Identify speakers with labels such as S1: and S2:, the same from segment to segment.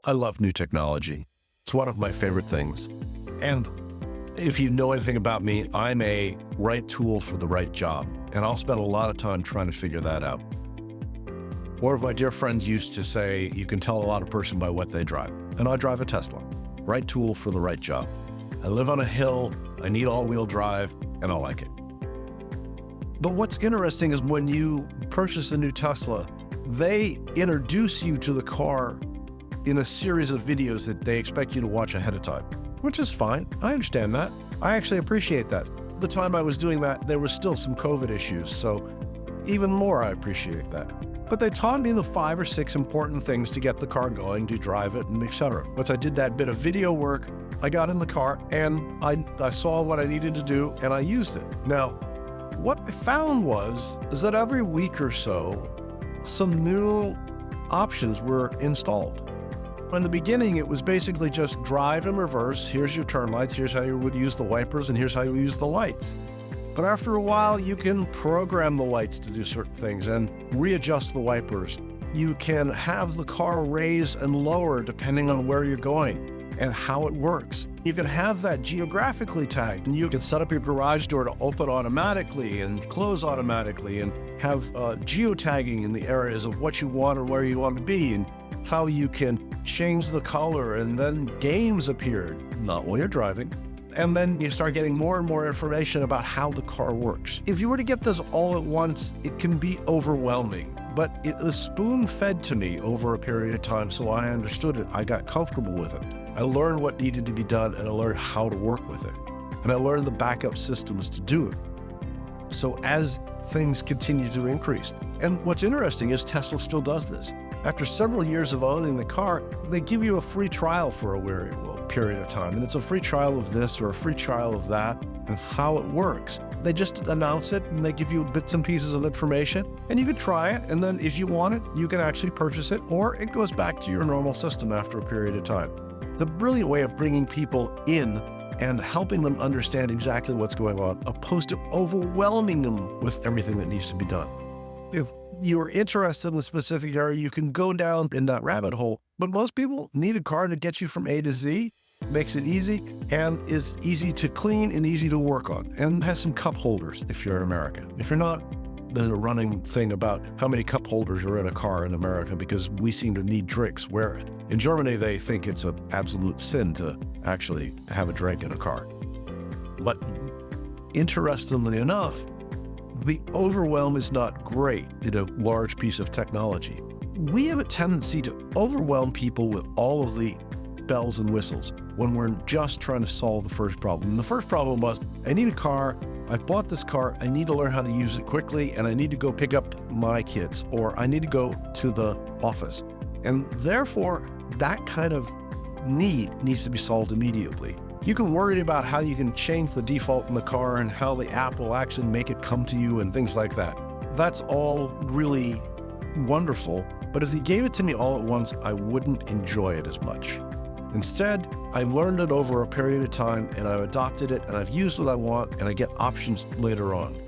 S1: I love new technology. It's one of my favorite things. And if you know anything about me, I'm a right tool for the right job. And I'll spend a lot of time trying to figure that out. One of my dear friends used to say, you can tell a lot of person by what they drive. And I drive a Tesla. Right tool for the right job. I live on a hill, I need all-wheel drive, and I like it. But what's interesting is when you purchase a new Tesla, they introduce you to the car in a series of videos that they expect you to watch ahead of time, which is fine. I understand that. I actually appreciate that. The time I was doing that, there was still some COVID issues, so even more I appreciate that. But they taught me the 5 or 6 important things to get the car going, to drive it, and etc. Once I did that bit of video work, I got in the car and I saw what I needed to do and I used it. Now, what I found is that every week or so, some new options were installed. In the beginning, it was basically just drive in reverse. Here's your turn lights. Here's how you would use the wipers, and here's how you use the lights. But after a while, you can program the lights to do certain things and readjust the wipers. You can have the car raise and lower depending on where you're going and how it works. You can have that geographically tagged, and you can set up your garage door to open automatically and close automatically, and have geotagging in the areas of what you want or where you want to be, and how you can change the color. And then games appeared, not while you're driving. And then you start getting more and more information about how the car works. If you were to get this all at once, it can be overwhelming, but it was spoon-fed to me over a period of time, so I understood it. I got comfortable with it. I learned what needed to be done, and I learned how to work with it. And I learned the backup systems to do it. So as things continue to increase, and what's interesting is Tesla still does this. After several years of owning the car, they give you a free trial for a period of time. And it's a free trial of this or a free trial of that and how it works. They just announce it and they give you bits and pieces of information, and you can try it. And then if you want it, you can actually purchase it, or it goes back to your normal system after a period of time. The brilliant way of bringing people in and helping them understand exactly what's going on, opposed to overwhelming them with everything that needs to be done. If you're interested in a specific area, you can go down in that rabbit hole. But most people need a car to get you from A to Z, makes it easy, and is easy to clean and easy to work on, and has some cup holders if you're in America. If you're not, there's a running thing about how many cup holders are in a car in America, because we seem to need drinks, where in Germany they think it's an absolute sin to actually have a drink in a car. But interestingly enough, the overwhelm is not great in a large piece of technology. We have a tendency to overwhelm people with all of the bells and whistles when we're just trying to solve the first problem. And the first problem was, I need a car, I've bought this car, I need to learn how to use it quickly, and I need to go pick up my kids, or I need to go to the office. And therefore, that kind of need needs to be solved immediately. You can worry about how you can change the default in the car and how the app will actually make it come to you and things like that. That's all really wonderful, but if you gave it to me all at once, I wouldn't enjoy it as much. Instead, I've learned it over a period of time, and I've adopted it, and I've used what I want, and I get options later on.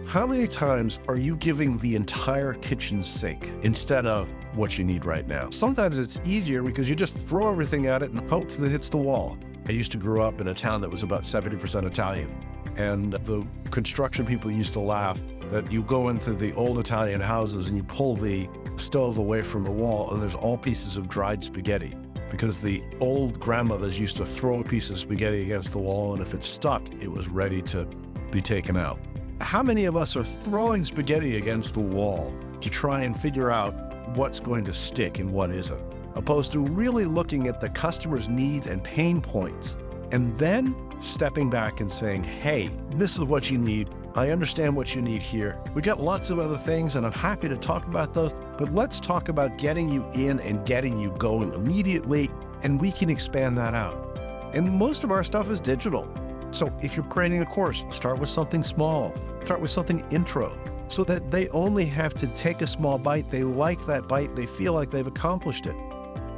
S1: How many times are you giving the entire kitchen sink instead of what you need right now? Sometimes it's easier because you just throw everything at it and hope that it hits the wall. I used to grow up in a town that was about 70% Italian, and the construction people used to laugh that you go into the old Italian houses and you pull the stove away from the wall and there's all pieces of dried spaghetti, because the old grandmothers used to throw a piece of spaghetti against the wall, and if it stuck, it was ready to be taken out. How many of us are throwing spaghetti against the wall to try and figure out what's going to stick and what isn't, opposed to really looking at the customer's needs and pain points, and then stepping back and saying, hey, this is what you need. I understand what you need here. We got lots of other things, and I'm happy to talk about those, but let's talk about getting you in and getting you going immediately, and we can expand that out. And most of our stuff is digital. So if you're creating a course, start with something small, start with something intro, so that they only have to take a small bite. They like that bite. They feel like they've accomplished it.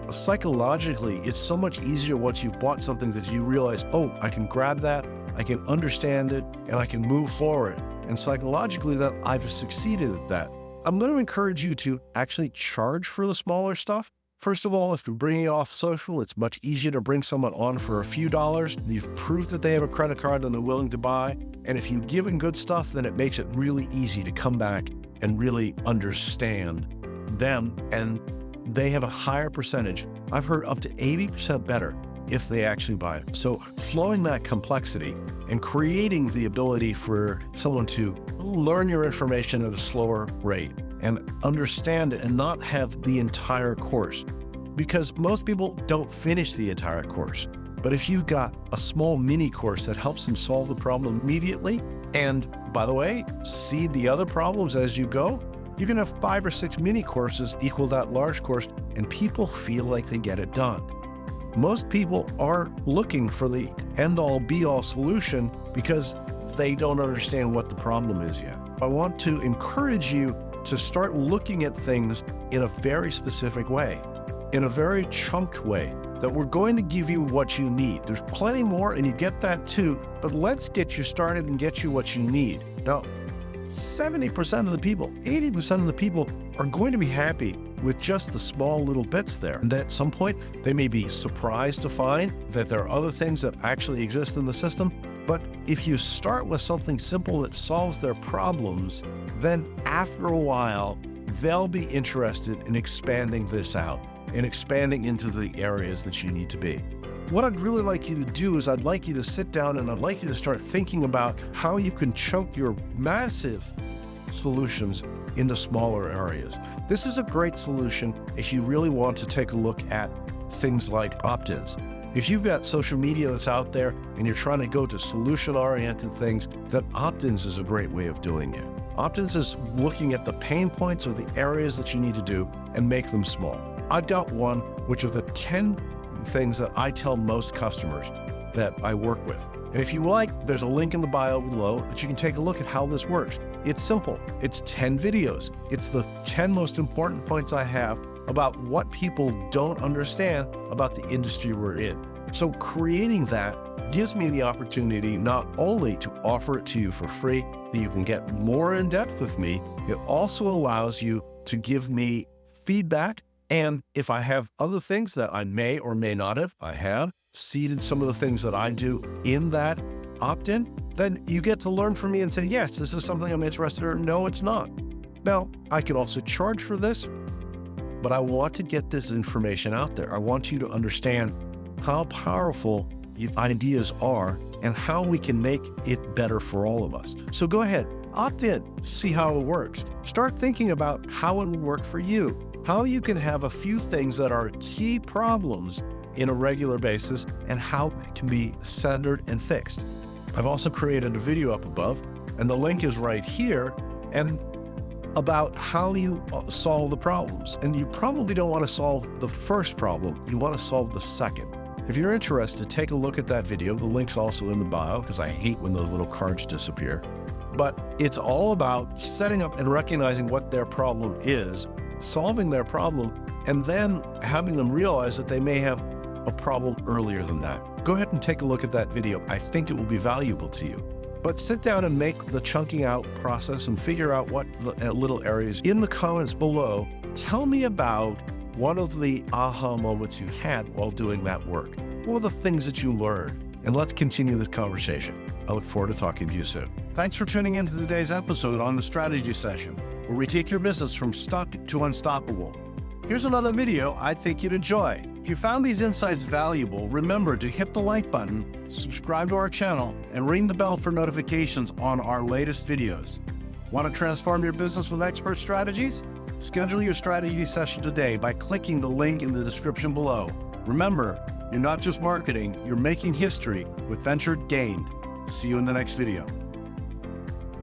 S1: Psychologically, it's so much easier once you've bought something that you realize, oh, I can grab that, I can understand it, and I can move forward. And psychologically, that I've succeeded at that. I'm going to encourage you to actually charge for the smaller stuff. First of all, if you're bringing it off social, it's much easier to bring someone on for a few dollars. You've proved that they have a credit card and they're willing to buy. And if you give them good stuff, then it makes it really easy to come back and really understand them. And they have a higher percentage. I've heard up to 80% better if they actually buy it. So flowing that complexity and creating the ability for someone to learn your information at a slower rate and understand it and not have the entire course. Because most people don't finish the entire course. But if you've got a small mini course that helps them solve the problem immediately, and by the way, seed the other problems as you go, you can have 5 or 6 mini courses equal that large course, and people feel like they get it done. Most people aren't looking for the end-all be-all solution because they don't understand what the problem is yet. I want to encourage you to start looking at things in a very specific way, in a very chunked way, that we're going to give you what you need. There's plenty more and you get that too, but let's get you started and get you what you need. Now, 70% of the people, 80% of the people are going to be happy with just the small little bits there. And at some point, they may be surprised to find that there are other things that actually exist in the system. But if you start with something simple that solves their problems, then after a while, they'll be interested in expanding this out and expanding into the areas that you need to be. What I'd really like you to do is I'd like you to sit down and I'd like you to start thinking about how you can chunk your massive solutions into smaller areas. This is a great solution if you really want to take a look at things like opt-ins. If you've got social media that's out there and you're trying to go to solution-oriented things, then opt-ins is a great way of doing it. Opt-ins is looking at the pain points or the areas that you need to do and make them small. I've got one, which are the 10 things that I tell most customers that I work with. And if you like, there's a link in the bio below that you can take a look at how this works. It's simple. It's 10 videos. It's the 10 most important points I have about what people don't understand about the industry we're in. So creating that gives me the opportunity not only to offer it to you for free, that you can get more in depth with me, it also allows you to give me feedback. And if I have other things that I may or may not have, I have seeded some of the things that I do in that opt-in, then you get to learn from me and say, yes, this is something I'm interested in, or no, it's not. Now, I could also charge for this, but I want to get this information out there. I want you to understand how powerful ideas are and how we can make it better for all of us. So go ahead, opt in, see how it works. Start thinking about how it will work for you, how you can have a few things that are key problems in a regular basis and how they can be centered and fixed. I've also created a video up above, and the link is right here, and about how you solve the problems. And you probably don't want to solve the first problem, you want to solve the second. If you're interested, take a look at that video. The link's also in the bio because I hate when those little cards disappear. But it's all about setting up and recognizing what their problem is, solving their problem, and then having them realize that they may have a problem earlier than that. Go ahead and take a look at that video. I think it will be valuable to you. But sit down and make the chunking out process and figure out what little areas. In the comments below, tell me about one of the aha moments you had while doing that work. What were the things that you learned? And let's continue this conversation. I look forward to talking to you soon. Thanks for tuning in to today's episode on the Strategy Session, where we take your business from stuck to unstoppable. Here's another video I think you'd enjoy. If you found these insights valuable, remember to hit the like button, subscribe to our channel, and ring the bell for notifications on our latest videos. Want to transform your business with expert strategies? Schedule your strategy session today by clicking the link in the description below. Remember, you're not just marketing, you're making history with Venture Gained. See you in the next video.